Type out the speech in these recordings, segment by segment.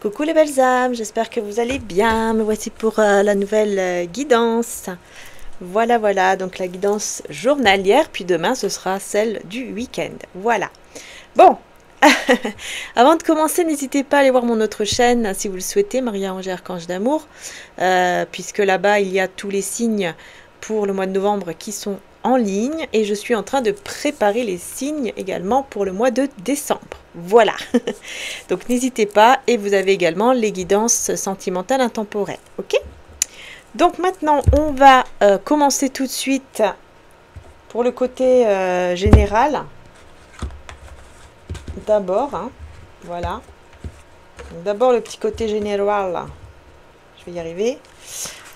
Coucou les belles âmes, j'espère que vous allez bien. Me voici pour la nouvelle guidance. Voilà, donc la guidance journalière, puis demain ce sera celle du week-end. Voilà. Bon, avant de commencer, n'hésitez pas à aller voir mon autre chaîne si vous le souhaitez, Maria-Ange Archange d'amour, puisque là-bas il y a tous les signes pour le mois de novembre qui sont en ligne et je suis en train de préparer les signes également pour le mois de décembre. Voilà. Donc n'hésitez pas et vous avez également les guidances sentimentales intemporelles. Ok? Donc maintenant on va commencer tout de suite pour le côté général. D'abord, hein, voilà. D'abord le petit côté général. Je vais y arriver.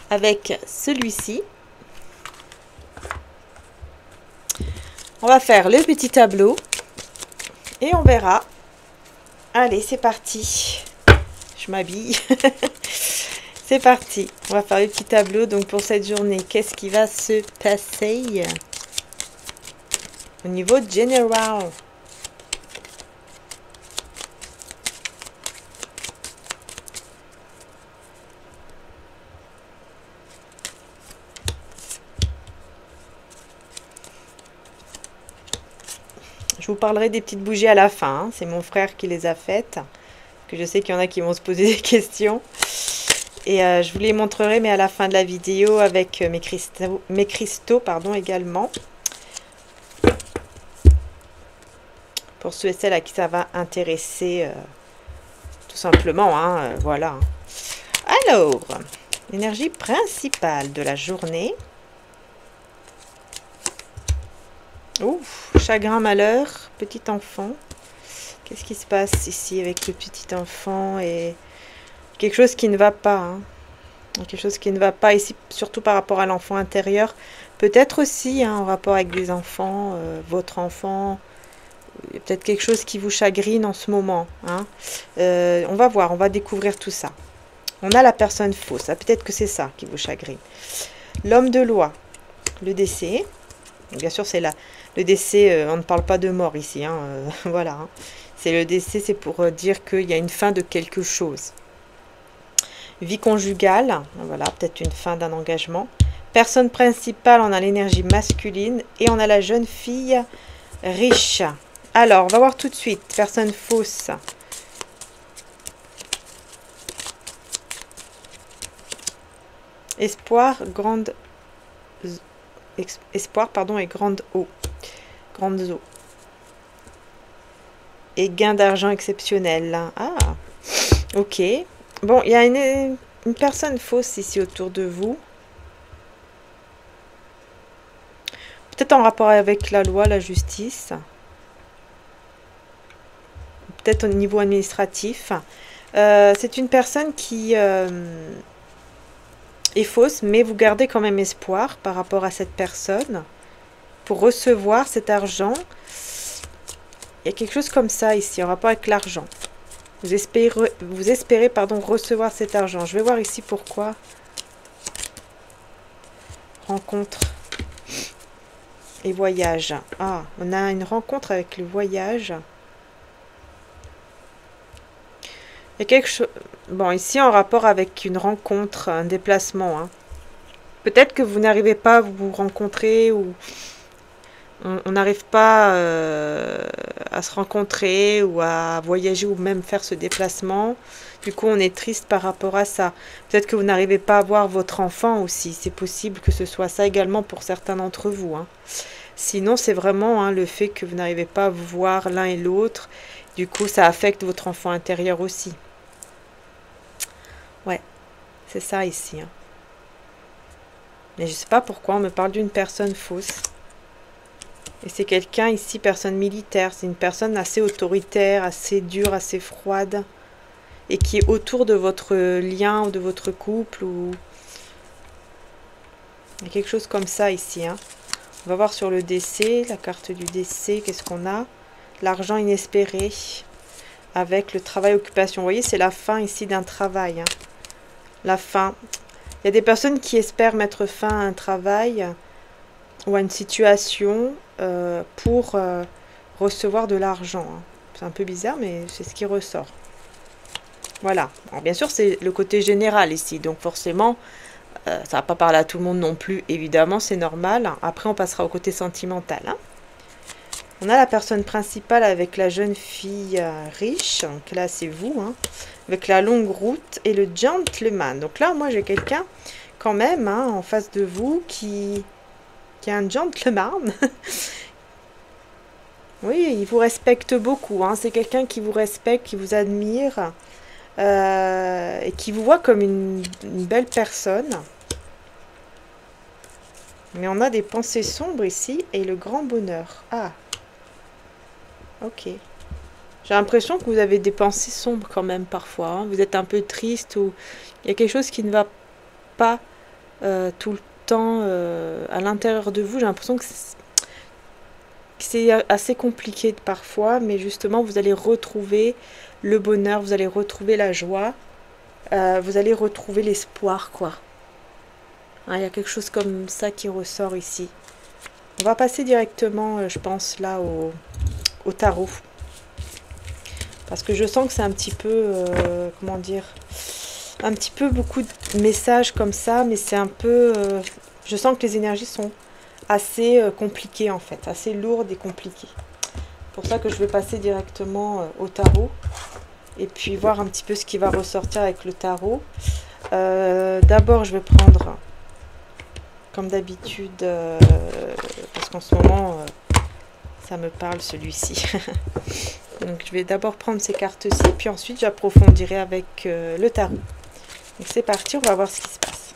Avec celui-ci. On va faire le petit tableau et on verra. Allez, c'est parti. Je m'habille. C'est parti. On va faire le petit tableau. Donc pour cette journée, qu'est-ce qui va se passer au niveau général? Je vous parlerai des petites bougies à la fin. Hein. C'est mon frère qui les a faites. Parce que je sais qu'il y en a qui vont se poser des questions. Et je vous les montrerai, mais à la fin de la vidéo, avec mes cristaux également. Pour ceux et celles à qui ça va intéresser, tout simplement. Hein, voilà. Alors, l'énergie principale de la journée. Ouf, chagrin, malheur, petit enfant. Qu'est-ce qui se passe ici avec le petit enfant et quelque chose qui ne va pas. Hein. Quelque chose qui ne va pas ici, surtout par rapport à l'enfant intérieur. Peut-être aussi hein, en rapport avec des enfants, votre enfant. Il y a peut-être quelque chose qui vous chagrine en ce moment. Hein. On va voir, on va découvrir tout ça. On a la personne fausse. Peut-être que c'est ça qui vous chagrine. L'homme de loi, le décès. Bien sûr, c'est là. Le décès, on ne parle pas de mort ici. Hein, voilà. Hein. C'est le décès, c'est pour dire qu'il y a une fin de quelque chose. Vie conjugale, voilà, peut-être une fin d'un engagement. Personne principale, on a l'énergie masculine. Et on a la jeune fille riche. Alors, on va voir tout de suite. Personne fausse. Espoir, grande... Espoir, pardon, et grande eau. Grandes eaux. Et gain d'argent exceptionnel. Ah, ok. Bon, il y a une personne fausse ici autour de vous. Peut-être en rapport avec la loi, la justice. Peut-être au niveau administratif. C'est une personne qui est fausse, mais vous gardez quand même espoir par rapport à cette personne pour recevoir cet argent. Il y a quelque chose comme ça ici, en rapport avec l'argent. Vous espérez recevoir cet argent. Je vais voir ici pourquoi. Rencontre et voyage. Ah, on a une rencontre avec le voyage. Il y a quelque chose... Bon, ici en rapport avec une rencontre, un déplacement. Hein. Peut-être que vous n'arrivez pas à vous rencontrer ou... On n'arrive pas à se rencontrer ou à voyager ou même faire ce déplacement. Du coup, on est triste par rapport à ça. Peut-être que vous n'arrivez pas à voir votre enfant aussi. C'est possible que ce soit ça également pour certains d'entre vous. Hein. Sinon, c'est vraiment hein, le fait que vous n'arrivez pas à vous voir l'un et l'autre. Du coup, ça affecte votre enfant intérieur aussi. Ouais, c'est ça ici. Hein. Mais je ne sais pas pourquoi on me parle d'une personne fausse. Et c'est quelqu'un ici, personne militaire. C'est une personne assez autoritaire, assez dure, assez froide. Et qui est autour de votre lien ou de votre couple. Ou... Il y a quelque chose comme ça ici. Hein. On va voir sur le décès, la carte du décès. Qu'est-ce qu'on a? L'argent inespéré. Avec le travail-occupation. Vous voyez, c'est la fin ici d'un travail. Hein. La fin. Il y a des personnes qui espèrent mettre fin à un travail ou à une situation pour recevoir de l'argent. Hein. C'est un peu bizarre, mais c'est ce qui ressort. Voilà. Alors bien sûr, c'est le côté général ici. Donc forcément, ça va pas parler à tout le monde non plus. Évidemment, c'est normal. Après, on passera au côté sentimental. Hein. On a la personne principale avec la jeune fille riche. Donc là, c'est vous. Hein, avec la longue route et le gentleman. Donc là, moi, j'ai quelqu'un quand même hein, en face de vous qui est un gentleman. Oui, il vous respecte beaucoup. Hein. C'est quelqu'un qui vous respecte, qui vous admire et qui vous voit comme une belle personne. Mais on a des pensées sombres ici et le grand bonheur. Ah, ok. J'ai l'impression que vous avez des pensées sombres quand même parfois. Hein. Vous êtes un peu triste ou il y a quelque chose qui ne va pas tout le temps à l'intérieur de vous. J'ai l'impression que c'est assez compliqué parfois, mais justement vous allez retrouver le bonheur, vous allez retrouver la joie, vous allez retrouver l'espoir quoi. Hein, il y a quelque chose comme ça qui ressort ici. On va passer directement, je pense, là au tarot. Parce que je sens que c'est un petit peu, comment dire, un petit peu beaucoup de messages comme ça, mais c'est un peu, je sens que les énergies sont assez compliquées en fait, assez lourdes et compliquées. C'est pour ça que je vais passer directement au tarot et puis voir un petit peu ce qui va ressortir avec le tarot. D'abord, je vais prendre, comme d'habitude, parce qu'en ce moment, ça me parle celui-ci. Donc je vais d'abord prendre ces cartes-ci, puis ensuite j'approfondirai avec le tarot. Donc c'est parti, on va voir ce qui se passe.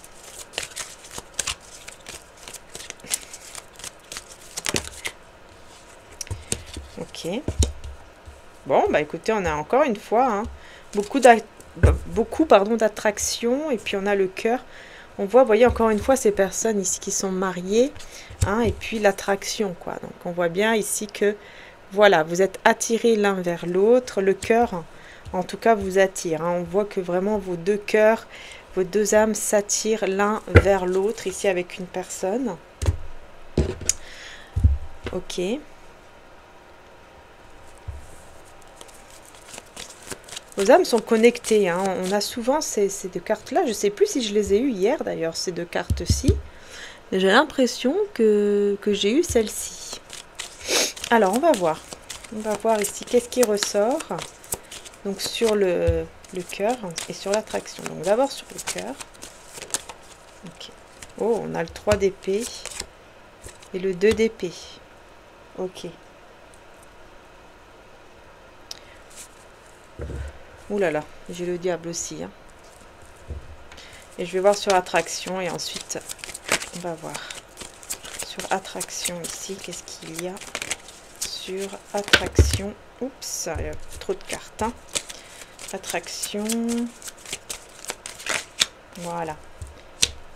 Ok. Bon, bah écoutez, on a encore une fois hein, beaucoup d'attraction, et puis on a le cœur. On voit, vous voyez, encore une fois, ces personnes ici qui sont mariées, hein, et puis l'attraction, quoi. Donc on voit bien ici que, voilà, vous êtes attirés l'un vers l'autre. Le cœur, en tout cas, vous attire. Hein. On voit que vraiment vos deux cœurs, vos deux âmes s'attirent l'un vers l'autre, ici avec une personne. Ok. Vos âmes sont connectées. Hein. On a souvent ces deux cartes-là. Je ne sais plus si je les ai eues hier, d'ailleurs, ces deux cartes-ci. J'ai l'impression que j'ai eu celle-ci. Alors, on va voir. On va voir ici qu'est-ce qui ressort. Donc, sur le cœur et sur l'attraction. Donc, d'abord sur le cœur. Okay. Oh, on a le 3 d'épée et le 2 d'épée. Ok. Ouh là là, j'ai le diable aussi. Hein. Et je vais voir sur attraction et ensuite on va voir. Sur attraction ici, qu'est-ce qu'il y a? Sur attraction, oups, il y a trop de cartes. Hein. Attraction, voilà.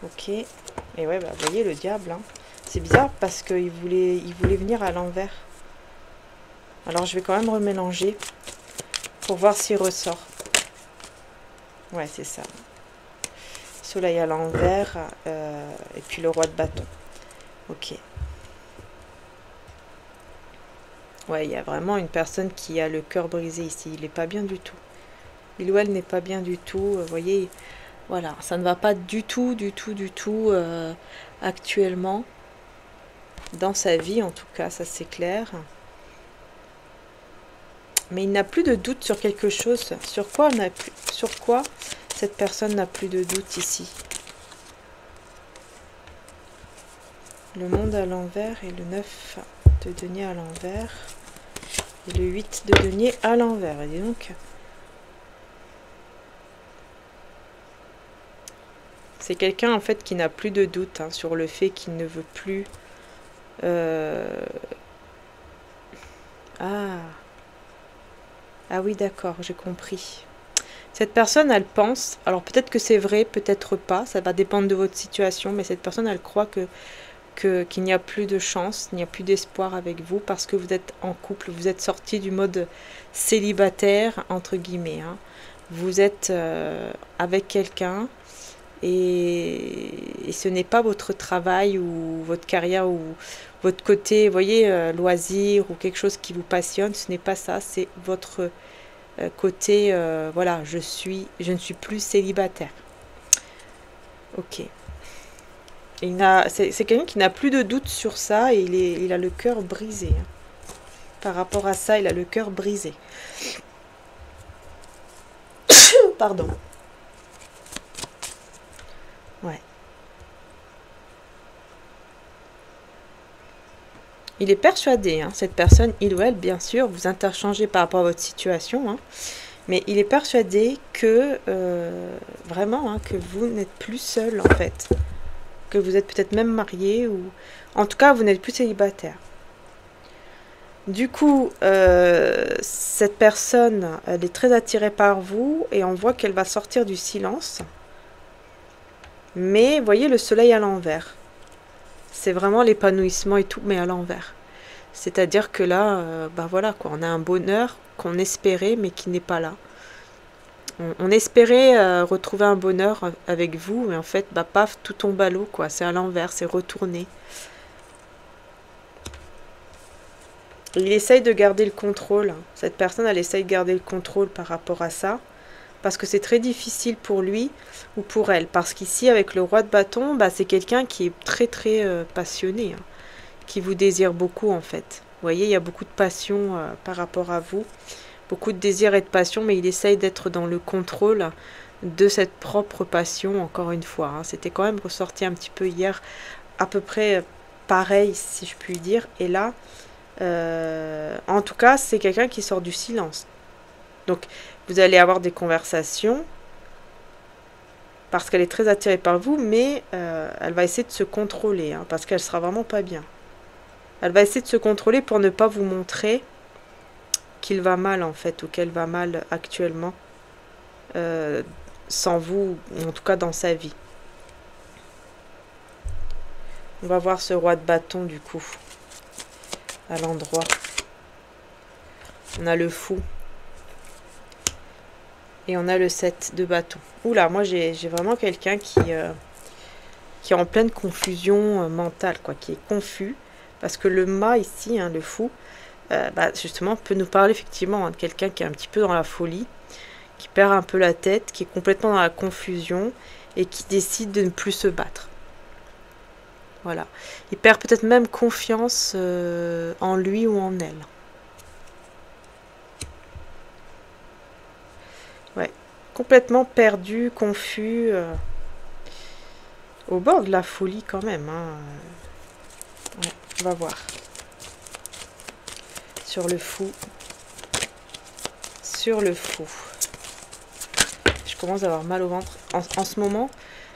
Ok. Et ouais, bah, vous voyez le diable. Hein. C'est bizarre parce qu'il voulait venir à l'envers. Alors je vais quand même remélanger. Pour voir s'il ressort. Ouais, c'est ça. Soleil à l'envers. Et puis le roi de bâton. Ok. Ouais, il y a vraiment une personne qui a le cœur brisé ici. Il n'est pas bien du tout. Il ou elle n'est pas bien du tout. Vous voyez, voilà. Ça ne va pas du tout actuellement. Dans sa vie, en tout cas, ça c'est clair. Mais il n'a plus de doute sur quelque chose. Sur quoi cette personne n'a plus de doute ici? Le monde à l'envers et le 9 de denier à l'envers. Et le 8 de denier à l'envers. Et donc, c'est quelqu'un en fait qui n'a plus de doute hein, sur le fait qu'il ne veut plus... Ah oui, d'accord, j'ai compris. Cette personne, elle pense, alors peut-être que c'est vrai, peut-être pas, ça va dépendre de votre situation, mais cette personne, elle croit qu'il n'y a plus de chance, il n'y a plus d'espoir avec vous parce que vous êtes en couple, vous êtes sorti du mode célibataire, entre guillemets. Hein. Vous êtes avec quelqu'un et ce n'est pas votre travail ou votre carrière ou votre côté, vous voyez, loisir ou quelque chose qui vous passionne, ce n'est pas ça, c'est votre côté, voilà, je ne suis plus célibataire. Ok. C'est quelqu'un qui n'a plus de doute sur ça et il a le cœur brisé. Hein. Par rapport à ça, il a le cœur brisé. Pardon. Ouais. Il est persuadé, hein, cette personne, il ou elle, bien sûr, vous interchangez par rapport à votre situation, hein, mais il est persuadé que, vraiment, hein, que vous n'êtes plus seul, en fait. Que vous êtes peut-être même marié, ou... En tout cas, vous n'êtes plus célibataire. Du coup, cette personne, elle est très attirée par vous, et on voit qu'elle va sortir du silence. Mais, voyez, le soleil à l'envers. C'est vraiment l'épanouissement et tout, mais à l'envers. C'est-à-dire que là, bah voilà, quoi, on a un bonheur qu'on espérait, mais qui n'est pas là. On espérait retrouver un bonheur avec vous, mais en fait, bah paf, tout tombe à l'eau, quoi. C'est à l'envers, c'est retourné. Il essaye de garder le contrôle. Cette personne, elle essaye de garder le contrôle par rapport à ça. Parce que c'est très difficile pour lui ou pour elle. Parce qu'ici, avec le roi de bâton, bah, c'est quelqu'un qui est très très passionné. Hein, qui vous désire beaucoup en fait. Vous voyez, il y a beaucoup de passion par rapport à vous. Beaucoup de désir et de passion, mais il essaye d'être dans le contrôle de cette propre passion, encore une fois. Hein. C'était quand même ressorti un petit peu hier, à peu près pareil, si je puis dire. Et là, en tout cas, c'est quelqu'un qui sort du silence. Donc, vous allez avoir des conversations, parce qu'elle est très attirée par vous, mais elle va essayer de se contrôler, hein, parce qu'elle sera vraiment pas bien. Elle va essayer de se contrôler pour ne pas vous montrer qu'il va mal, en fait, ou qu'elle va mal actuellement, sans vous, ou en tout cas dans sa vie. On va voir ce roi de bâton, du coup, à l'endroit. On a le fou. Et on a le 7 de bâton. Oula, moi j'ai vraiment quelqu'un qui est en pleine confusion mentale, quoi, qui est confus. Parce que le mât ici, hein, le fou, bah, justement, peut nous parler effectivement hein, de quelqu'un qui est un petit peu dans la folie, qui perd un peu la tête, qui est complètement dans la confusion et qui décide de ne plus se battre. Voilà. Il perd peut-être même confiance en lui ou en elle. Ouais. Complètement perdu, confus, au bord de la folie quand même. Hein. Ouais, on va voir. Sur le fou. Sur le fou. Je commence à avoir mal au ventre. En ce moment,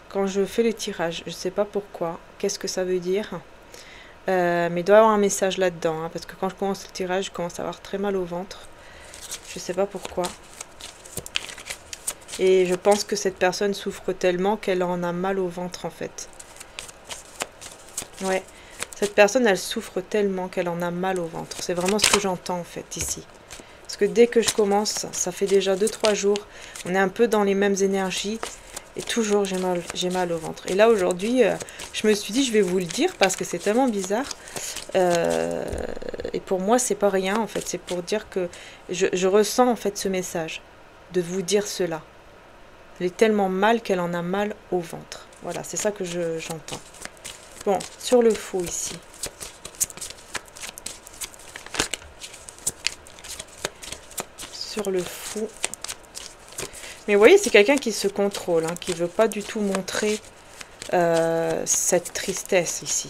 quand je fais le tirage, je ne sais pas pourquoi. Qu'est-ce que ça veut dire mais il doit y avoir un message là-dedans. Hein, parce que quand je commence le tirage, je commence à avoir très mal au ventre. Je ne sais pas pourquoi. Et je pense que cette personne souffre tellement qu'elle en a mal au ventre, en fait. Ouais. Cette personne, elle souffre tellement qu'elle en a mal au ventre. C'est vraiment ce que j'entends, en fait, ici. Parce que dès que je commence, ça fait déjà 2-3 jours, on est un peu dans les mêmes énergies. Et toujours, j'ai mal au ventre. Et là, aujourd'hui, je me suis dit, je vais vous le dire parce que c'est tellement bizarre. Et pour moi, c'est pas rien, en fait. C'est pour dire que je ressens, en fait, ce message. De vous dire cela. Elle est tellement mal qu'elle en a mal au ventre. Voilà, c'est ça que j'entends. Bon, sur le faux ici. Sur le fou. Mais vous voyez, c'est quelqu'un qui se contrôle, hein, qui ne veut pas du tout montrer cette tristesse ici.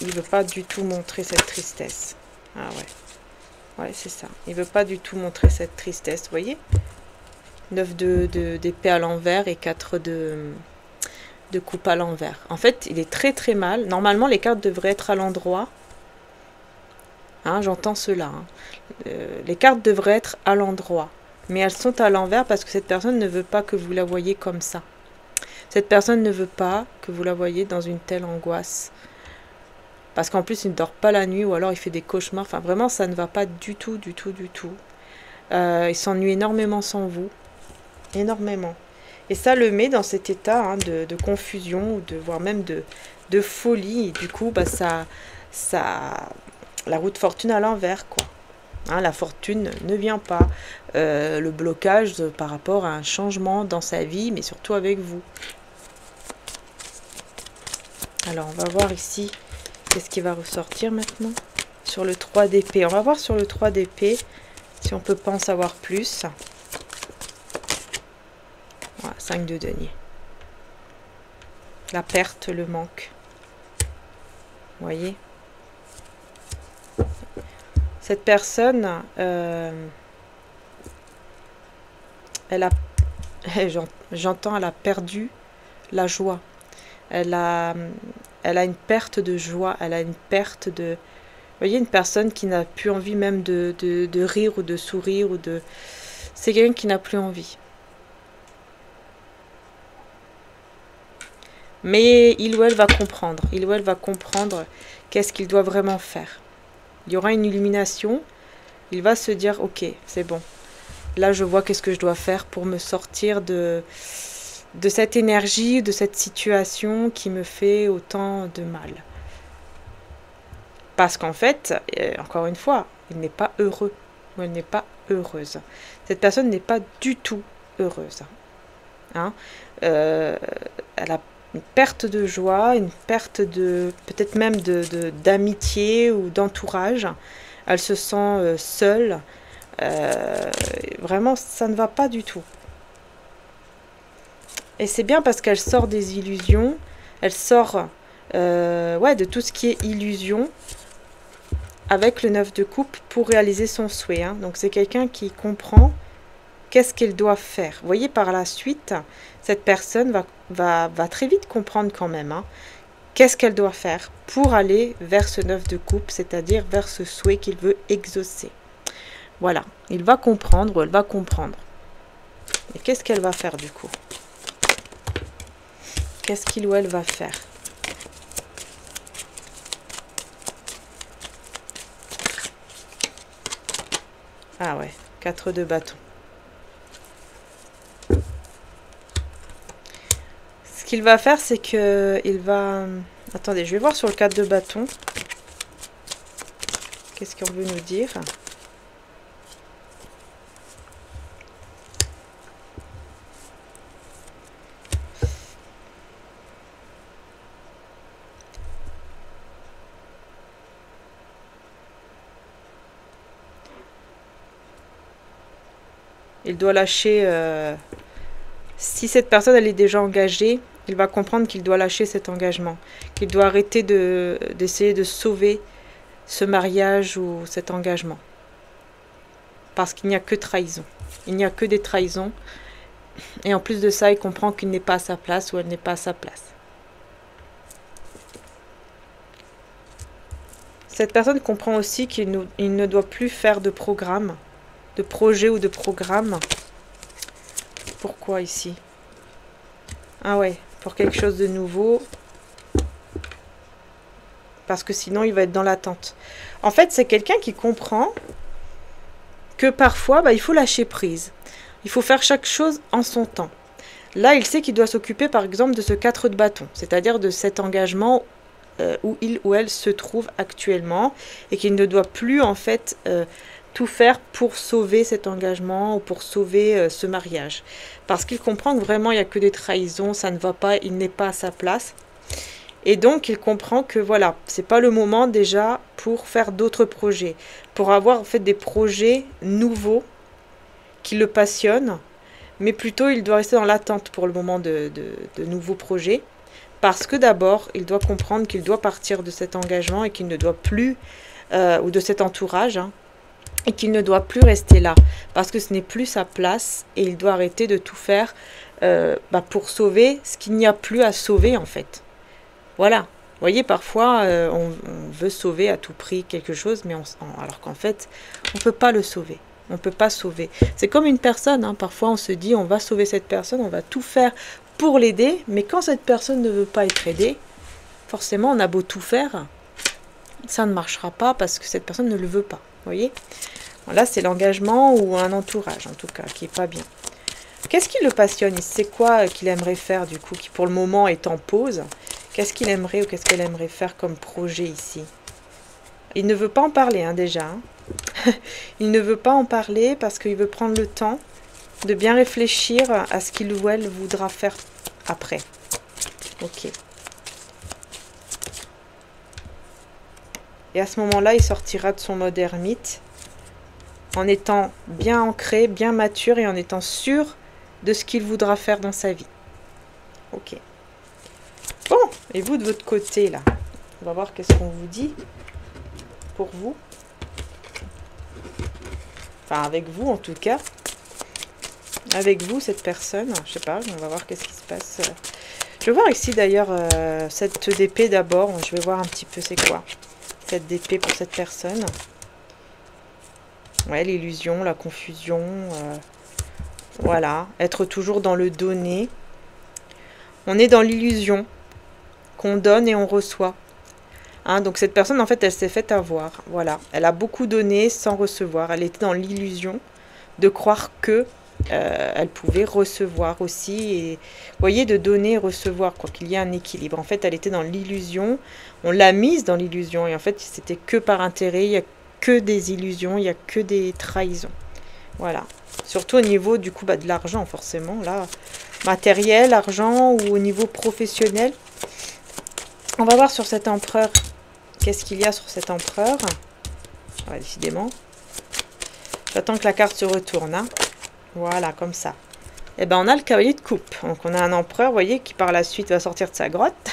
Il ne veut pas du tout montrer cette tristesse. Ah ouais. Ouais, c'est ça. Il ne veut pas du tout montrer cette tristesse, vous voyez ? 9 d'épée à l'envers et 4 de coupe à l'envers. En fait, il est très très mal. Normalement, les cartes devraient être à l'endroit. Hein, j'entends cela. Hein. Les cartes devraient être à l'endroit. Mais elles sont à l'envers parce que cette personne ne veut pas que vous la voyez comme ça. Cette personne ne veut pas que vous la voyez dans une telle angoisse. Parce qu'en plus, il ne dort pas la nuit ou alors il fait des cauchemars. Enfin, vraiment, ça ne va pas du tout, du tout, du tout. Il s'ennuie énormément sans vous. Énormément. Et ça le met dans cet état hein, de confusion, ou voire même de folie. Et du coup, bah, ça, la roue de fortune à l'envers, quoi. Hein, la fortune ne vient pas. Le blocage par rapport à un changement dans sa vie, mais surtout avec vous. Alors, on va voir ici, qu'est-ce qui va ressortir maintenant sur le 3 d'épée. On va voir sur le 3 d'épée si on peut pas en savoir plus. Voilà, 5 de denier. La perte, le manque. Vous voyez? Cette personne, elle a, j'entends, elle a perdu la joie. Elle a une perte de joie, elle a une perte de... Vous voyez, une personne qui n'a plus envie même de rire ou de sourire, ou de... C'est quelqu'un qui n'a plus envie. Mais il ou elle va comprendre. Il ou elle va comprendre qu'est-ce qu'il doit vraiment faire. Il y aura une illumination. Il va se dire, ok, c'est bon. Là, je vois qu'est-ce que je dois faire pour me sortir de cette énergie, de cette situation qui me fait autant de mal. Parce qu'en fait, encore une fois, il n'est pas heureux ou elle n'est pas heureuse. Cette personne n'est pas du tout heureuse. Hein? Elle a une perte de joie, une perte de peut-être même d'amitié ou d'entourage. Elle se sent seule. Vraiment, ça ne va pas du tout. Et c'est bien parce qu'elle sort des illusions. Elle sort de tout ce qui est illusion avec le 9 de coupe pour réaliser son souhait. Hein. Donc c'est quelqu'un qui comprend qu'est-ce qu'elle doit faire. Vous voyez, par la suite, cette personne va très vite comprendre quand même. Hein, qu'est-ce qu'elle doit faire pour aller vers ce 9 de coupe, c'est-à-dire vers ce souhait qu'il veut exaucer. Voilà, il va comprendre ou elle va comprendre. Et qu'est-ce qu'elle va faire du coup? Qu'est-ce qu'il ou elle va faire? Ah ouais, 4 de bâton. Ce qu'il va faire, c'est que il va... Attendez, je vais voir sur le 4 de bâton. Qu'est-ce qu'on veut nous dire? Il doit lâcher... Si cette personne elle est déjà engagée, il va comprendre qu'il doit lâcher cet engagement. Qu'il doit arrêter d'essayer de sauver ce mariage ou cet engagement. Parce qu'il n'y a que trahison. Il n'y a que des trahisons. Et en plus de ça, il comprend qu'il n'est pas à sa place ou elle n'est pas à sa place. Cette personne comprend aussi qu'il ne doit plus faire de programme, de projet ou de programme. Pourquoi ici? Ah ouais, pour quelque chose de nouveau. Parce que sinon, il va être dans l'attente. En fait, c'est quelqu'un qui comprend que parfois, il faut lâcher prise. Il faut faire chaque chose en son temps. Là, il sait qu'il doit s'occuper, par exemple, de ce 4 de bâton. C'est-à-dire de cet engagement où il ou elle se trouve actuellement. Et qu'il ne doit plus, en fait... tout faire pour sauver cet engagement ou pour sauver ce mariage. Parce qu'il comprend que vraiment il n'y a que des trahisons, ça ne va pas, il n'est pas à sa place. Et donc il comprend que voilà, c'est pas le moment déjà pour faire d'autres projets, pour avoir en fait des projets nouveaux qui le passionnent, mais plutôt il doit rester dans l'attente pour le moment de nouveaux projets. Parce que d'abord, il doit comprendre qu'il doit partir de cet engagement et qu'il ne doit plus, ou de cet entourage, hein, et qu'il ne doit plus rester là, parce que ce n'est plus sa place, et il doit arrêter de tout faire pour sauver ce qu'il n'y a plus à sauver, en fait. Voilà. Vous voyez, parfois, on veut sauver à tout prix quelque chose, mais alors qu'en fait, on ne peut pas le sauver. On ne peut pas sauver. C'est comme une personne, hein, parfois on se dit, on va sauver cette personne, on va tout faire pour l'aider, mais quand cette personne ne veut pas être aidée, forcément, on a beau tout faire, ça ne marchera pas, parce que cette personne ne le veut pas. Vous voyez? Là, c'est l'engagement ou un entourage, en tout cas, qui n'est pas bien. Qu'est-ce qui le passionne? C'est quoi qu'il aimerait faire, du coup, qui pour le moment est en pause? Qu'est-ce qu'il aimerait ou qu'est-ce qu'elle aimerait faire comme projet ici? Il ne veut pas en parler, hein, déjà. Hein. Il ne veut pas en parler parce qu'il veut prendre le temps de bien réfléchir à ce qu'il ou elle voudra faire après. Ok. Et à ce moment-là, il sortira de son mode ermite en étant bien ancré, bien mature et en étant sûr de ce qu'il voudra faire dans sa vie. Ok. Bon, et vous de votre côté, là, on va voir qu'est-ce qu'on vous dit pour vous. Enfin, avec vous, en tout cas. Avec vous, cette personne. Je sais pas, on va voir qu'est-ce qui se passe. Je vais voir ici, d'ailleurs, cette d'épée d'abord. Je vais voir un petit peu c'est quoi. Cette d'épée pour cette personne. Ouais, l'illusion, la confusion. Voilà. Être toujours dans le donner. On est dans l'illusion qu'on donne et on reçoit. Hein, donc cette personne, en fait, elle s'est fait avoir. Voilà. Elle a beaucoup donné sans recevoir. Elle était dans l'illusion de croire que elle pouvait recevoir aussi. Et, vous voyez, de donner et recevoir, quoi, qu'il y ait un équilibre. En fait, elle était dans l'illusion. On l'a mise dans l'illusion. Et en fait, c'était que par intérêt. Il n'y a que des illusions. Il n'y a que des trahisons. Voilà. Surtout au niveau, du coup, de l'argent, forcément. Là, matériel, argent ou au niveau professionnel. On va voir sur cet empereur. Qu'est-ce qu'il y a sur cet empereur? Ouais, décidément. J'attends que la carte se retourne. Hein. Voilà, comme ça. Et ben on a le cavalier de coupe. Donc on a un empereur, vous voyez, qui par la suite va sortir de sa grotte.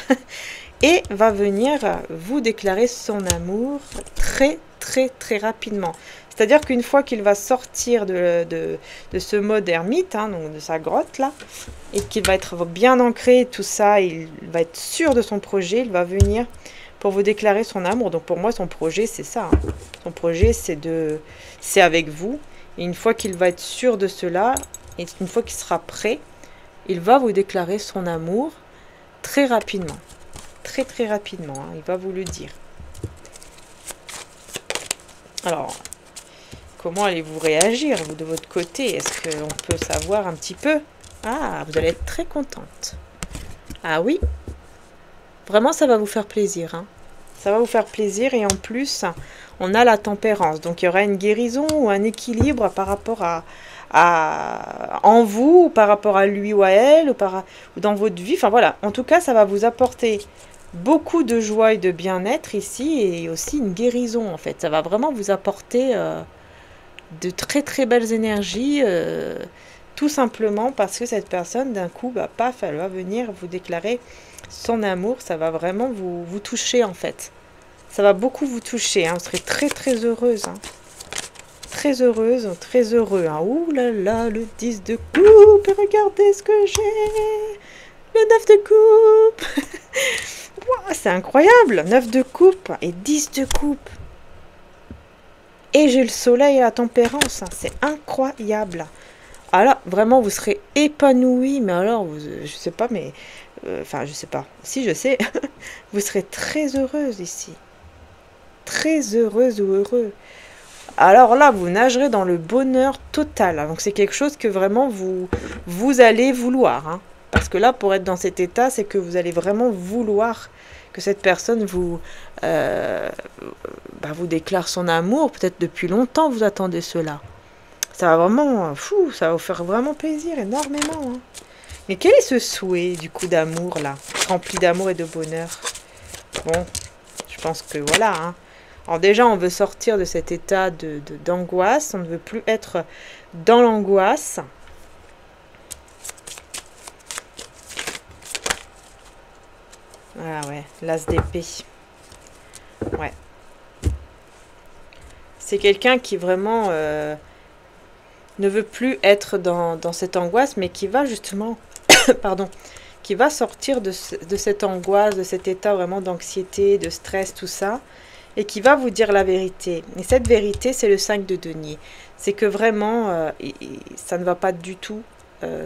Et va venir vous déclarer son amour très, très, très rapidement. C'est-à-dire qu'une fois qu'il va sortir de ce mode ermite, hein, donc de sa grotte, là, et qu'il va être bien ancré, tout ça, il va être sûr de son projet, il va venir pour vous déclarer son amour. Donc pour moi, son projet, c'est ça. Hein. Son projet, c'est avec vous. Et une fois qu'il va être sûr de cela, et une fois qu'il sera prêt, il va vous déclarer son amour très rapidement. Très très rapidement, hein, il va vous le dire. Alors, comment allez-vous réagir, vous de votre côté? Est-ce qu'on peut savoir un petit peu? Ah, vous allez être très contente. Ah oui, vraiment ça va vous faire plaisir. Hein. Ça va vous faire plaisir et en plus, on a la tempérance. Donc il y aura une guérison ou un équilibre par rapport en vous, ou par rapport à lui ou à elle, ou dans votre vie. Enfin voilà, en tout cas, ça va vous apporter beaucoup de joie et de bien-être ici et aussi une guérison en fait. Ça va vraiment vous apporter de très très belles énergies, tout simplement parce que cette personne d'un coup, paf, elle va venir vous déclarer son amour. Ça va vraiment vous toucher en fait. Ça va beaucoup vous toucher, hein. Vous serez très très heureuse. Hein. Très heureuse, très heureux. Hein. Ouh là là, le 10 de coupe, et regardez ce que j'ai. Le 9 de coupe. Wow, c'est incroyable. 9 de coupe et 10 de coupe. Et j'ai le soleil et la tempérance. Hein. C'est incroyable. Alors, vraiment, vous serez épanoui. Mais alors, je sais pas, mais... Enfin, je sais pas. Si, je sais. Vous serez très heureuse ici. Très heureuse ou heureux. Alors là, vous nagerez dans le bonheur total. Donc, c'est quelque chose que vraiment vous allez vouloir. Hein. Parce que là, pour être dans cet état, c'est que vous allez vraiment vouloir que cette personne vous déclare son amour. Peut-être depuis longtemps, vous attendez cela. Ça va vraiment, ça va vous faire vraiment plaisir, énormément. Hein. Mais quel est ce souhait, du coup, d'amour, là, rempli d'amour et de bonheur? Bon, je pense que voilà. Hein. Alors déjà, on veut sortir de cet état d'angoisse. On ne veut plus être dans l'angoisse. Ah ouais, l'as d'épée. Ouais. C'est quelqu'un qui vraiment ne veut plus être dans cette angoisse, mais qui va justement, pardon, qui va sortir de cette angoisse, de cet état vraiment d'anxiété, de stress, tout ça, et qui va vous dire la vérité. Et cette vérité, c'est le 5 de denier. C'est que vraiment, ça ne va pas du tout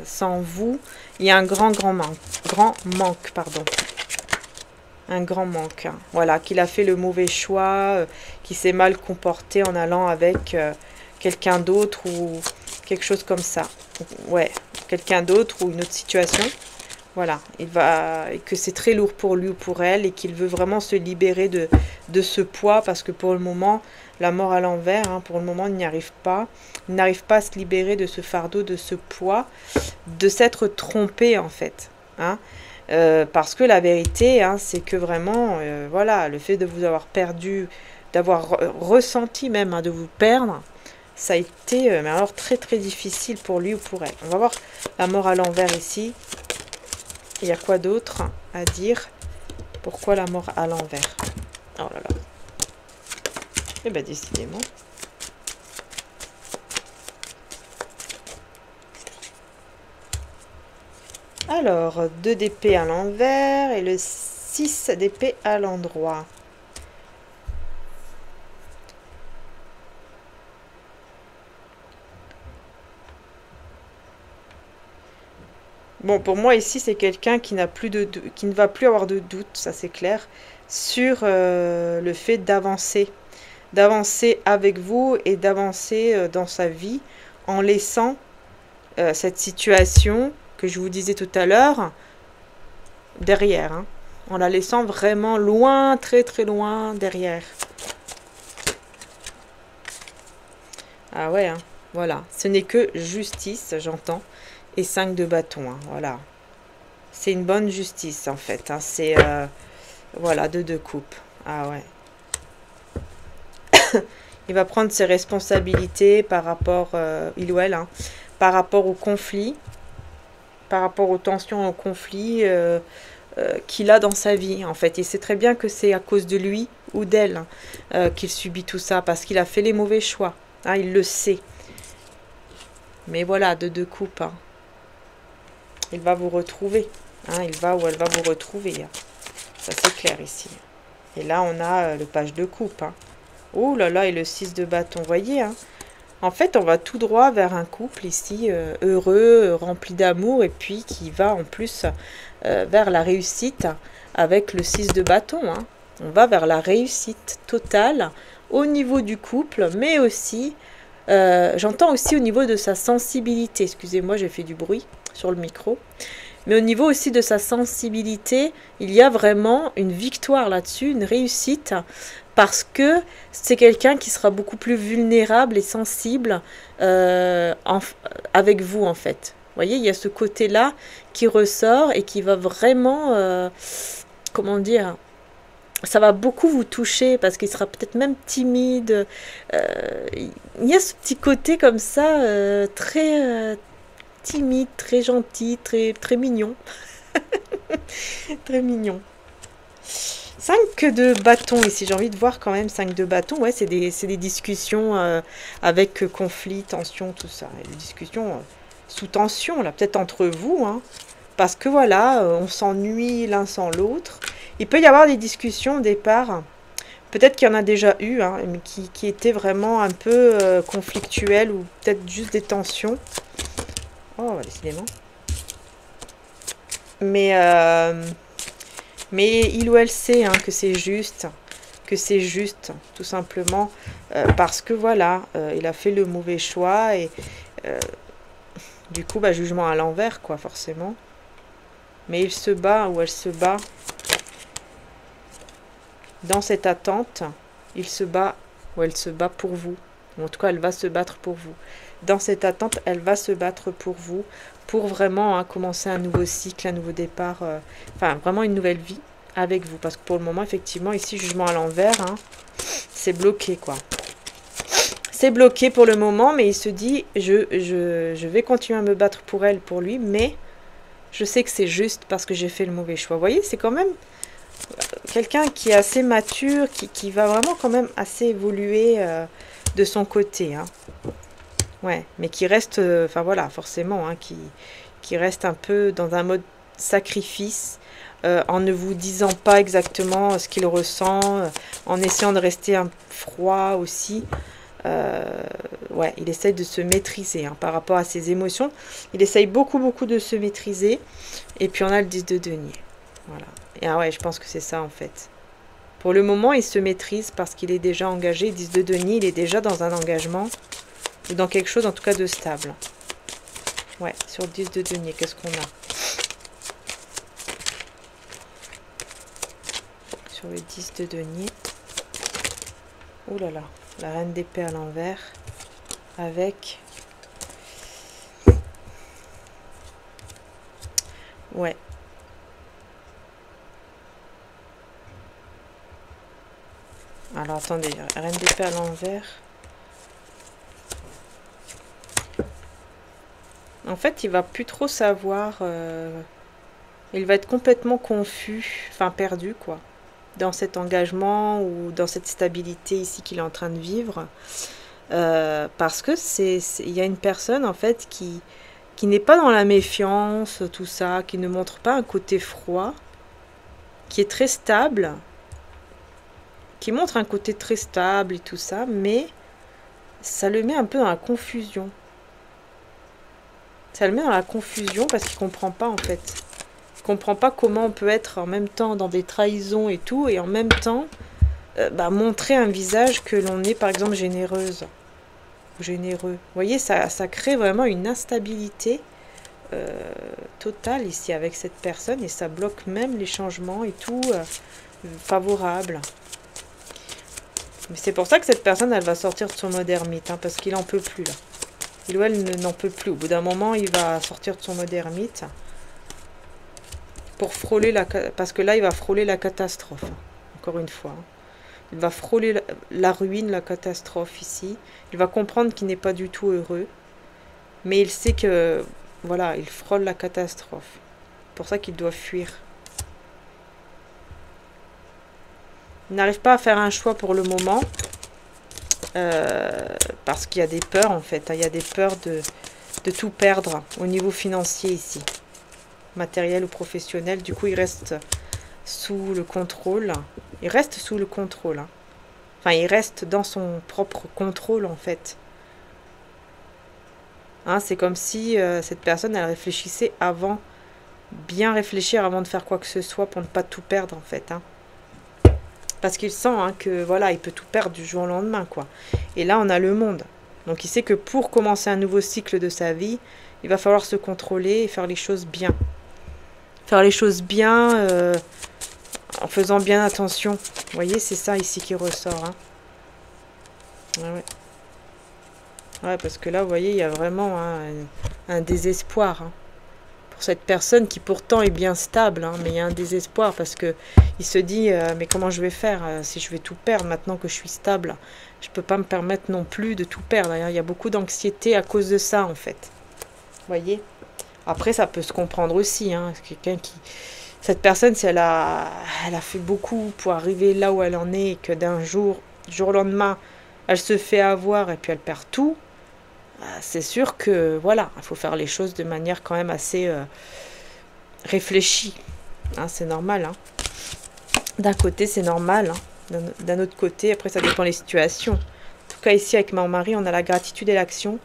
sans vous. Il y a un grand manque, pardon. Un grand manque. Hein. Voilà, qu'il a fait le mauvais choix, qu'il s'est mal comporté en allant avec quelqu'un d'autre ou quelque chose comme ça. Ouais, quelqu'un d'autre ou une autre situation. Voilà, et que c'est très lourd pour lui ou pour elle et qu'il veut vraiment se libérer de ce poids parce que pour le moment, la mort à l'envers, hein, pour le moment, il n'y arrive pas. Il n'arrive pas à se libérer de ce fardeau, de ce poids, de s'être trompé en fait. Hein. Parce que la vérité, hein, c'est que vraiment, voilà, le fait de vous avoir perdu, d'avoir ressenti même hein, de vous perdre, ça a été mais alors très très difficile pour lui ou pour elle. On va voir la mort à l'envers ici. Il y a quoi d'autre à dire? Pourquoi la mort à l'envers? Oh là là. Eh bien, décidément. Alors, 2 d'épée à l'envers et le 6 d'épée à l'endroit. Bon, pour moi, ici, c'est quelqu'un qui n'a plus qui ne va plus avoir de doute, ça c'est clair, sur le fait d'avancer. D'avancer avec vous et d'avancer dans sa vie en laissant cette situation que je vous disais tout à l'heure derrière. Hein, en la laissant vraiment loin, très très loin derrière. Ah ouais, hein, voilà. Ce n'est que justice, j'entends. Et 5 de bâton, hein, voilà. C'est une bonne justice, en fait. Hein, c'est, voilà, de coupe. Ah ouais. Il va prendre ses responsabilités par rapport, il ou elle, hein, par rapport au conflit, par rapport aux tensions, au conflit qu'il a dans sa vie, en fait. Il sait très bien que c'est à cause de lui ou d'elle hein, qu'il subit tout ça, parce qu'il a fait les mauvais choix. Hein, il le sait. Mais voilà, de coupe, hein. Il va vous retrouver. Hein, il va ou elle va vous retrouver. Hein. Ça, c'est clair ici. Et là, on a le page de coupe. Hein. Oh là là, et le 6 de bâton. Vous voyez, hein. En fait, on va tout droit vers un couple ici, heureux, rempli d'amour, et puis qui va en plus vers la réussite avec le 6 de bâton. Hein. On va vers la réussite totale au niveau du couple, mais aussi, j'entends aussi au niveau de sa sensibilité. Excusez-moi, j'ai fait du bruit sur le micro. Mais au niveau aussi de sa sensibilité, il y a vraiment une victoire là-dessus, une réussite, parce que c'est quelqu'un qui sera beaucoup plus vulnérable et sensible avec vous, en fait. Vous voyez, il y a ce côté-là qui ressort et qui va vraiment, comment dire, ça va beaucoup vous toucher parce qu'il sera peut-être même timide. Il y a ce petit côté comme ça, très timide, très gentil, très, très mignon. Très mignon. 5 de bâton ici, j'ai envie de voir quand même 5 de bâton. Ouais, c'est des discussions avec conflit, tension, tout ça. Et des discussions sous tension, là, peut-être entre vous. Hein, parce que voilà, on s'ennuie l'un sans l'autre. Il peut y avoir des discussions au départ. Peut-être qu'il y en a déjà eu, hein, mais qui étaient vraiment un peu conflictuelles ou peut-être juste des tensions. Oh, décidément. Mais il ou elle sait hein, que c'est juste, tout simplement, parce que voilà, il a fait le mauvais choix et du coup, bah, jugement à l'envers, quoi, forcément. Mais il se bat ou elle se bat dans cette attente, il se bat ou elle se bat pour vous. En tout cas, elle va se battre pour vous. Dans cette attente, elle va se battre pour vous, pour vraiment hein, commencer un nouveau cycle, un nouveau départ, enfin vraiment une nouvelle vie avec vous. Parce que pour le moment, effectivement, ici, jugement à l'envers, hein, c'est bloqué, quoi. C'est bloqué pour le moment, mais il se dit, je vais continuer à me battre pour elle, pour lui, mais je sais que c'est juste parce que j'ai fait le mauvais choix. Vous voyez, c'est quand même quelqu'un qui est assez mature, qui va vraiment quand même assez évoluer de son côté, hein. Ouais, mais qui reste, enfin voilà, forcément, hein, qui reste un peu dans un mode sacrifice, en ne vous disant pas exactement ce qu'il ressent, en essayant de rester un froid aussi. Ouais, il essaye de se maîtriser hein, par rapport à ses émotions. Il essaye beaucoup de se maîtriser. Et puis on a le 10 de denier. Voilà. Et ah ouais, je pense que c'est ça en fait. Pour le moment, il se maîtrise parce qu'il est déjà engagé. 10 de denier, il est déjà dans un engagement. Ou dans quelque chose en tout cas de stable. Ouais, sur 10 de denier, qu'est-ce qu'on a? sur le 10 de denier. Oh là là, la reine d'épée à l'envers. Avec... Ouais. Alors attendez, reine d'épée à l'envers. En fait, il va plus trop savoir. Il va être complètement confus, enfin perdu quoi, dans cet engagement ou dans cette stabilité ici qu'il est en train de vivre. Parce que il y a une personne en fait qui n'est pas dans la méfiance, tout ça, qui ne montre pas un côté froid, qui est très stable, qui montre un côté très stable et tout ça, mais ça le met un peu dans la confusion. Ça le met dans la confusion parce qu'il comprend pas en fait. Il comprend pas comment on peut être en même temps dans des trahisons et tout, et en même temps montrer un visage que l'on est par exemple généreuse ou généreux. Vous voyez, ça crée vraiment une instabilité totale ici avec cette personne, et ça bloque même les changements et tout favorables. Mais c'est pour ça que cette personne, elle va sortir de son mode ermite, hein, parce qu'il en peut plus là. Il ou elle n'en peut plus. Au bout d'un moment, il va sortir de son mode ermite pour frôler parce que là, il va frôler la catastrophe. Encore une fois. Il va frôler la ruine, la catastrophe ici. Il va comprendre qu'il n'est pas du tout heureux. Mais il sait que, voilà, il frôle la catastrophe. C'est pour ça qu'il doit fuir. Il n'arrive pas à faire un choix pour le moment. Parce qu'il y a des peurs en fait, il y a des peurs de tout perdre au niveau financier ici, matériel ou professionnel. Du coup il reste sous le contrôle, hein. Enfin il reste dans son propre contrôle en fait, hein, c'est comme si cette personne elle réfléchissait avant, bien réfléchir avant de faire quoi que ce soit pour ne pas tout perdre en fait, hein. Parce qu'il sent que voilà, il peut tout perdre du jour au lendemain, quoi. Et là, on a le monde. Donc il sait que pour commencer un nouveau cycle de sa vie, il va falloir se contrôler et faire les choses bien. Faire les choses bien en faisant bien attention. Vous voyez, c'est ça ici qui ressort. Hein. Ouais. Ouais, parce que là, vous voyez, il y a vraiment un désespoir. Hein. Pour cette personne qui pourtant est bien stable, hein, mais il y a un désespoir parce que il se dit mais comment je vais faire si je vais tout perdre maintenant que je suis stable, je peux pas me permettre non plus de tout perdre, hein. Il y a beaucoup d'anxiété à cause de ça en fait, voyez. Après ça peut se comprendre aussi, hein, quelqu'un qui, cette personne, si elle a fait beaucoup pour arriver là où elle en est et que d'un jour au lendemain elle se fait avoir et puis elle perd tout. C'est sûr que, voilà, il faut faire les choses de manière quand même assez réfléchie. Hein, c'est normal. Hein. D'un côté, c'est normal. Hein. D'un autre côté, après, ça dépend des situations. En tout cas, ici, avec mon mari, on a la gratitude et l'action.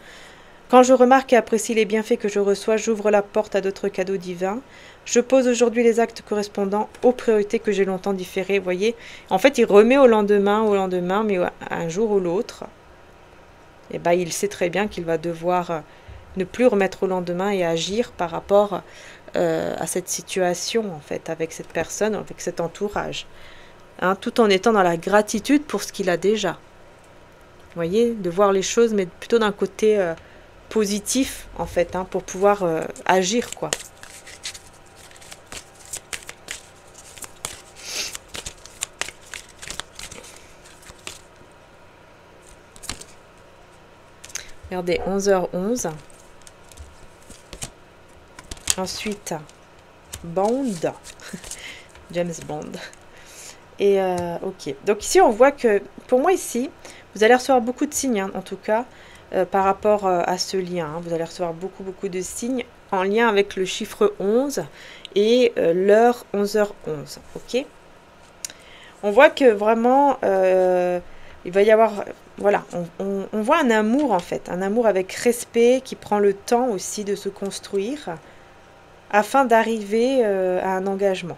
Quand je remarque et apprécie les bienfaits que je reçois, j'ouvre la porte à d'autres cadeaux divins. Je pose aujourd'hui les actes correspondant aux priorités que j'ai longtemps différées. Vous voyez, en fait, il remet au lendemain, mais un jour ou l'autre. Eh ben, il sait très bien qu'il va devoir ne plus remettre au lendemain et agir par rapport à cette situation, en fait, avec cette personne, avec cet entourage. Hein, tout en étant dans la gratitude pour ce qu'il a déjà. Vous voyez, de voir les choses, mais plutôt d'un côté positif, en fait, hein, pour pouvoir agir, quoi. Regardez, 11h11. Ensuite, Bond. James Bond. Et ok. Donc ici, on voit que, pour moi ici, vous allez recevoir beaucoup de signes, hein, en tout cas, par rapport à ce lien. Hein. Vous allez recevoir beaucoup de signes en lien avec le chiffre 11 et l'heure 11h11. Ok. On voit que vraiment, il va y avoir... Voilà, on voit un amour en fait, un amour avec respect qui prend le temps aussi de se construire afin d'arriver à un engagement.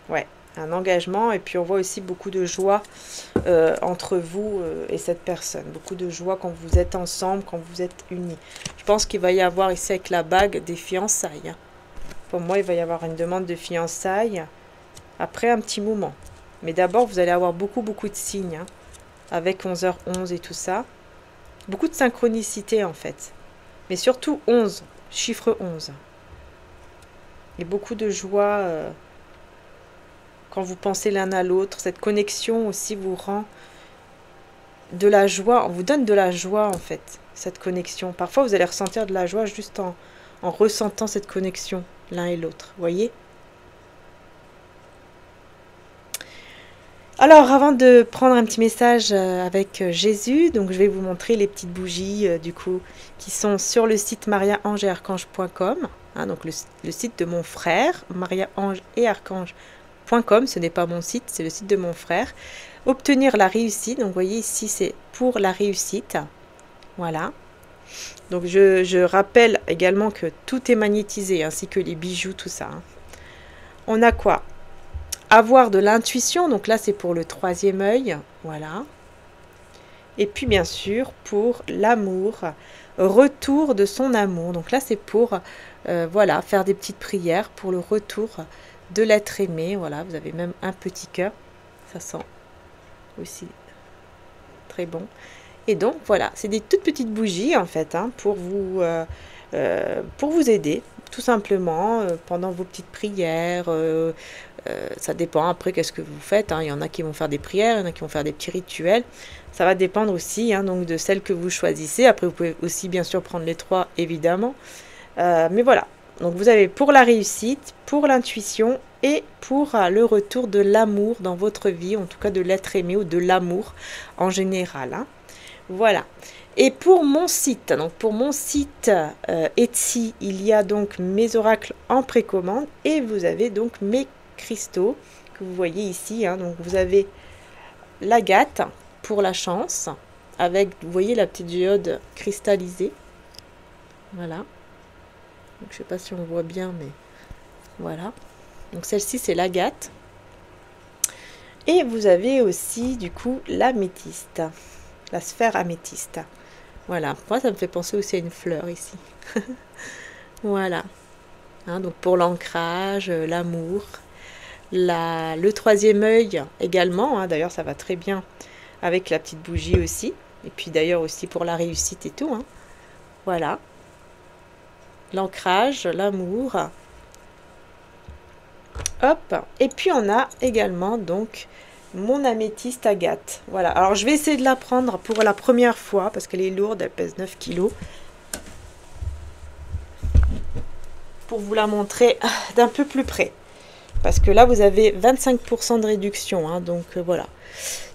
Ouais, un engagement, et puis on voit aussi beaucoup de joie entre vous et cette personne. Beaucoup de joie quand vous êtes ensemble, quand vous êtes unis. Je pense qu'il va y avoir ici avec la bague des fiançailles. Hein. Pour moi, il va y avoir une demande de fiançailles après un petit moment. Mais d'abord, vous allez avoir beaucoup de signes, hein, avec 11h11 et tout ça. Beaucoup de synchronicité, en fait. Mais surtout 11, chiffre 11. Et beaucoup de joie quand vous pensez l'un à l'autre. Cette connexion aussi vous rend de la joie, on vous donne de la joie, en fait, cette connexion. Parfois, vous allez ressentir de la joie juste en ressentant cette connexion l'un et l'autre, voyez? Alors, avant de prendre un petit message avec Jésus, donc je vais vous montrer les petites bougies, du coup, qui sont sur le site mariaangeetarchange.com, hein, donc le site de mon frère, mariaangeetarchange.com, ce n'est pas mon site, c'est le site de mon frère. Obtenir la réussite, donc vous voyez ici, c'est pour la réussite, voilà. Donc je rappelle également que tout est magnétisé, ainsi que les bijoux, tout ça. Hein. On a quoi? Avoir de l'intuition, donc là c'est pour le troisième œil, voilà. Et puis bien sûr pour l'amour, retour de son amour. Donc là c'est pour voilà, faire des petites prières pour le retour de l'être aimé. Voilà, vous avez même un petit cœur, ça sent aussi très bon. Et donc voilà, c'est des toutes petites bougies en fait, hein, pour vous aider tout simplement pendant vos petites prières. Ça dépend après qu'est-ce que vous faites, hein. Il y en a qui vont faire des prières, il y en a qui vont faire des petits rituels. Ça va dépendre aussi, hein, donc de celle que vous choisissez. Après vous pouvez aussi bien sûr prendre les trois évidemment. Mais voilà, donc vous avez pour la réussite, pour l'intuition et pour le retour de l'amour dans votre vie, en tout cas de l'être aimé ou de l'amour en général, hein. Voilà. Et pour mon site, donc pour mon site Etsy, il y a donc mes oracles en précommande et vous avez donc mes cristaux que vous voyez ici, hein. Donc vous avez l'agate pour la chance avec, vous voyez, la petite géode cristallisée, voilà. Donc, je sais pas si on voit bien, mais voilà. Donc celle-ci c'est l'agate et vous avez aussi du coup l'améthyste, la sphère améthyste. Voilà, moi ça me fait penser aussi à une fleur ici. Voilà, hein, donc pour l'ancrage, l'amour, le troisième œil également, hein, d'ailleurs ça va très bien avec la petite bougie aussi, et puis d'ailleurs aussi pour la réussite et tout, hein. Voilà, l'ancrage, l'amour, hop, et puis on a également donc mon améthyste agate. Voilà, alors je vais essayer de la prendre pour la première fois parce qu'elle est lourde, elle pèse 9 kg. Pour vous la montrer d'un peu plus près. Parce que là, vous avez 25% de réduction. Hein, donc voilà.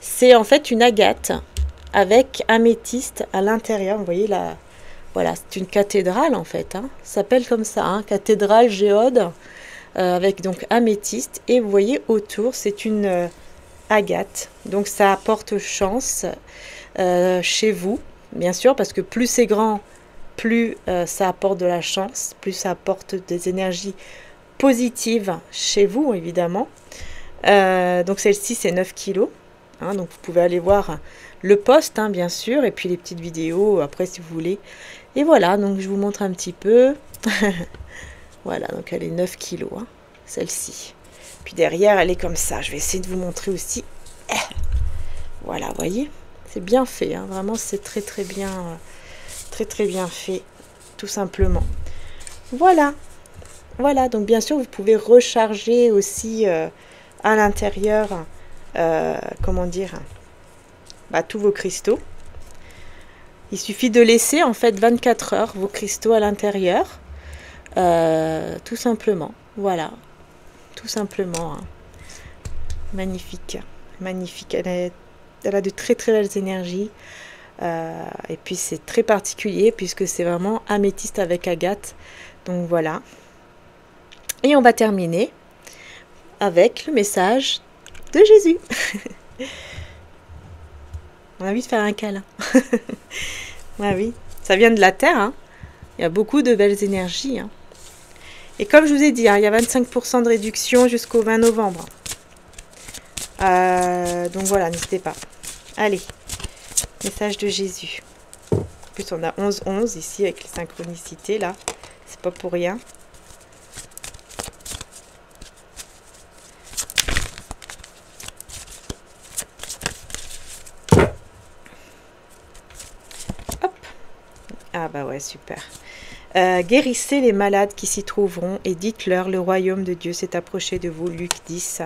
C'est en fait une agate avec améthyste à l'intérieur. Vous voyez là. Voilà, c'est une cathédrale en fait. Hein, ça s'appelle comme ça. Hein, cathédrale géode. Avec donc améthyste. Et vous voyez autour, c'est une agate, donc ça apporte chance chez vous, bien sûr, parce que plus c'est grand, plus ça apporte de la chance, plus ça apporte des énergies positives chez vous, évidemment. Donc celle-ci, c'est 9 kg, hein, donc vous pouvez aller voir le post, hein, bien sûr, et puis les petites vidéos après si vous voulez. Et voilà, donc je vous montre un petit peu. Voilà, donc elle est 9 kg, hein, celle-ci. Puis derrière, elle est comme ça. Je vais essayer de vous montrer aussi. Voilà, vous voyez, c'est bien fait. Hein. Vraiment, c'est très bien fait, tout simplement. Voilà. Voilà, donc bien sûr, vous pouvez recharger aussi à l'intérieur, comment dire, tous vos cristaux. Il suffit de laisser en fait 24 heures vos cristaux à l'intérieur, tout simplement. Voilà. Tout simplement, hein. Magnifique, magnifique. Elle a de très belles énergies. Et puis c'est très particulier puisque c'est vraiment améthyste avec agate. Donc voilà. Et on va terminer avec le message de Jésus. On a envie de faire un câlin. Ah oui, ça vient de la terre. Hein. Il y a beaucoup de belles énergies. Hein. Et comme je vous ai dit, hein, il y a 25% de réduction jusqu'au 20 novembre. Donc voilà, n'hésitez pas. Allez, message de Jésus. En plus, on a 11-11 ici avec les synchronicités, là. C'est pas pour rien. ouais, super. Guérissez les malades qui s'y trouveront et dites-leur, le royaume de Dieu s'est approché de vous. Luc 10,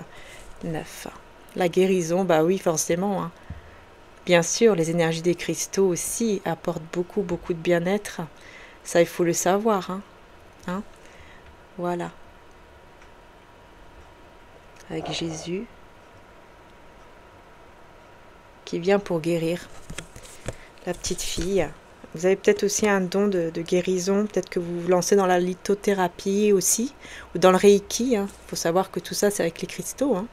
9. La guérison, bah oui, forcément. Hein. Bien sûr, les énergies des cristaux aussi apportent beaucoup, beaucoup de bien-être. Ça, il faut le savoir. Hein. Voilà. Avec Jésus qui vient pour guérir la petite fille. Vous avez peut-être aussi un don de guérison, peut-être que vous vous lancez dans la lithothérapie aussi, ou dans le Reiki. Il faut savoir que tout ça, c'est avec les cristaux. Hein.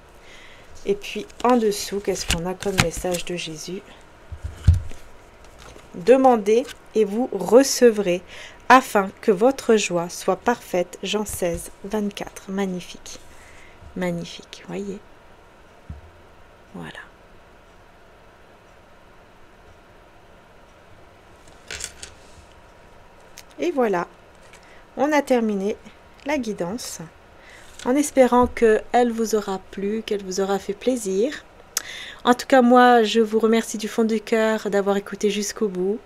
Et puis, en dessous, qu'est-ce qu'on a comme message de Jésus? Demandez et vous recevrez, afin que votre joie soit parfaite. Jean 16, 24. Magnifique. Magnifique, voyez. Voilà. Et voilà, on a terminé la guidance, en espérant qu'elle vous aura plu, qu'elle vous aura fait plaisir. En tout cas, moi, je vous remercie du fond du cœur d'avoir écouté jusqu'au bout.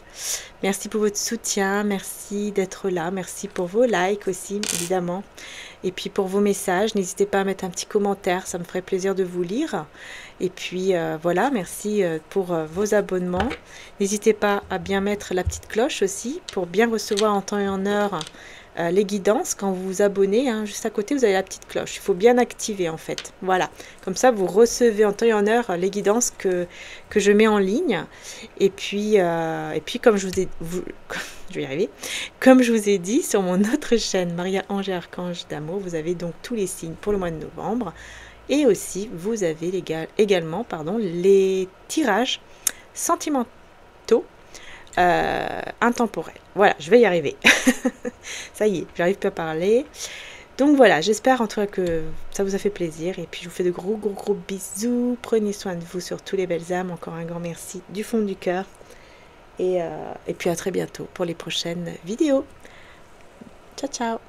Merci pour votre soutien, merci d'être là, merci pour vos likes aussi, évidemment. Et puis pour vos messages, n'hésitez pas à mettre un petit commentaire, ça me ferait plaisir de vous lire. Et puis voilà, merci pour vos abonnements. N'hésitez pas à bien mettre la petite cloche aussi pour bien recevoir en temps et en heure les guidances. Quand vous vous abonnez, hein, juste à côté, vous avez la petite cloche. Il faut bien activer en fait. Voilà, comme ça vous recevez en temps et en heure les guidances que je mets en ligne. Et puis comme je vous ai... je vais y arriver. Comme je vous ai dit, sur mon autre chaîne, Maria-Ange et Archange d'Amour, vous avez donc tous les signes pour le mois de novembre. Et aussi, vous avez également les tirages sentimentaux intemporels. Voilà, je vais y arriver. Ça y est, j'arrive plus à parler. Donc voilà, j'espère en tout cas que ça vous a fait plaisir. Et puis je vous fais de gros bisous. Prenez soin de vous sur tous les belles âmes. Encore un grand merci du fond du cœur. Et puis à très bientôt pour les prochaines vidéos. Ciao, ciao!